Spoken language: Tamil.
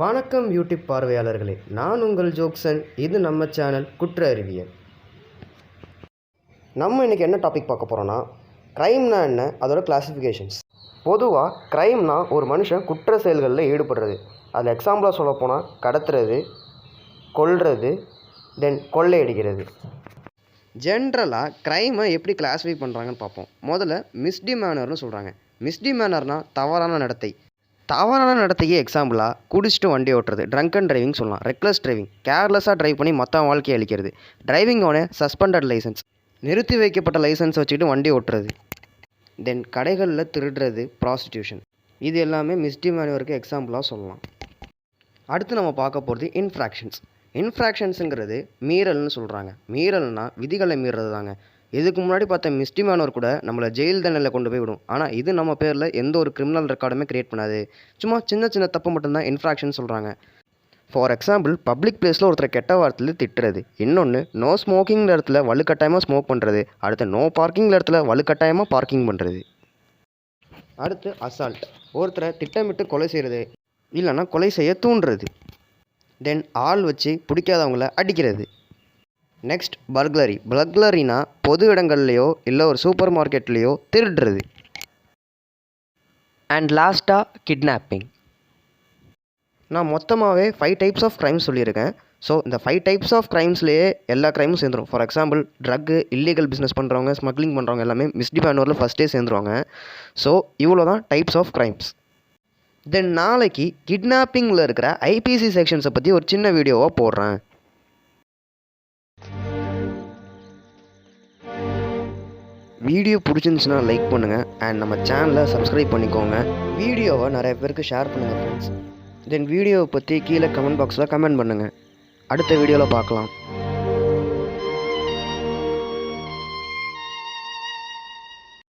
வணக்கம் யூடியூப் பார்வையாளர்களே, நான் உங்கள் ஜோக்சன். இது நம்ம சேனல் குற்ற அறிவியல். நம்ம இன்றைக்கி என்ன டாபிக் பார்க்க போகிறோன்னா, க்ரைம்னா என்ன, அதோட கிளாஸிஃபிகேஷன்ஸ். பொதுவாக க்ரைம்னா ஒரு மனுஷன் குற்ற செயல்களில் ஈடுபடுறது. அதில் எக்ஸாம்பிளாக சொல்லப்போனால் கடத்துறது, கொல்றது, தென் கொள்ளையடிக்கிறது. ஜென்ரலாக க்ரைமை எப்படி கிளாஸிஃபை பண்ணுறாங்கன்னு பார்ப்போம். முதல்ல மிஸ்டிமேனர்னு சொல்கிறாங்க. மிஸ்டிமேனர்னால் தவறான நடத்தை. தவறான நடத்தைக்கு எக்ஸாம்பிளாக குடிச்சிட்டு வண்டி ஓட்டுறது, ட்ரங்க் அண்ட் டிரைவிங் சொல்லலாம். ரெக்லஸ் டிரைவிங், கேர்லெஸ்ஸாக ட்ரைவ் பண்ணி மொத்த வாழ்க்கையை அளிக்கிறது. டிரைவிங் ஆன சஸ்பெண்டட் லைசன்ஸ், நிறுத்தி வைக்கப்பட்ட லைசன்ஸ் வச்சுக்கிட்டு வண்டி ஓட்டுறது. தென் கடைகளில் திருடுறது, ப்ராஸ்டியூஷன். இது எல்லாமே மிஸ்டிமேனருக்கு எக்ஸாம்பிளாக சொல்லலாம். அடுத்து நம்ம பார்க்க போகிறது இன்ஃப்ராக்ஷன்ஸ். இன்ஃப்ராக்ஷன்ஸுங்கிறது மீறல்னு சொல்கிறாங்க. மீறல்னால் விதிகளை மீறது தாங்க. இதுக்கு முன்னாடி பார்த்த மிஸ்டிமேனர் கூட நம்மளை ஜெயில் தண்டனையில் கொண்டு போய் விடும். ஆனால் இது நம்ம பேரில் எந்த ஒரு கிரிமினல் ரெக்கார்டுமே க்ரியேட் பண்ணாது. சும்மா சின்ன சின்ன தப்பு மட்டும்தான் இன்ஃப்ராக்ஷன் சொல்கிறாங்க. ஃபார் எக்ஸாம்பிள், பப்ளிக் பிளேஸில் ஒருத்தர் கெட்ட வார்த்தையில் திட்டுறது. இன்னொன்று, நோ ஸ்மோக்கிங் இடத்துல வலுக்கட்டாயமாக ஸ்மோக் பண்ணுறது. அடுத்து, நோ பார்க்கிங் இடத்துல வலுக்கட்டாயமாக பார்க்கிங் பண்ணுறது. அடுத்து அசால்ட், ஒருத்தரை திட்டமிட்டு கொலை செய்கிறது, இல்லைன்னா கொலை செய்ய தூண்டுறது. தென் ஆள் வச்சு பிடிக்காதவங்கள அடிக்கிறது. Next burglary. பர்க்லரினா பொது இடங்கள்லையோ இல்லை ஒரு சூப்பர் மார்க்கெட்லேயோ திருடுறது. அண்ட் லாஸ்ட்டாக கிட்னாப்பிங். நான் மொத்தமாகவே 5 டைப்ஸ் ஆஃப் க்ரைம்ஸ் சொல்லியிருக்கேன். ஸோ இந்த 5 டைப்ஸ் ஆஃப் க்ரைம்ஸ்லேயே எல்லா க்ரைமும் சேர்ந்துடும். For example, drug, illegal business பண்ணுறவங்க, ஸ்மக்லிங் பண்ணுறவங்க எல்லாமே மிஸ்டிமேனரில் ஃபஸ்ட்டே சேர்ந்துருவாங்க. ஸோ இவ்வளோ தான் டைப்ஸ் ஆஃப் க்ரைம்ஸ். தென் நாளைக்கு கிட்னாப்பிங்கில் இருக்கிற ஐபிசி செக்ஷன்ஸை பற்றி ஒரு சின்ன வீடியோவாக போடுறேன். வீடியோ பிடிச்சிருந்துச்சுன்னா லைக் பண்ணுங்கள் அண்ட் நம்ம சேனலை சப்ஸ்கிரைப் பண்ணிக்கோங்க. வீடியோவை நிறைய பேருக்கு ஷேர் பண்ணுங்கள் ஃப்ரெண்ட்ஸ். தென் வீடியோவை பற்றி கீழே கமெண்ட் பாக்ஸில் கமெண்ட் பண்ணுங்கள். அடுத்த வீடியோவில் பார்க்கலாம்.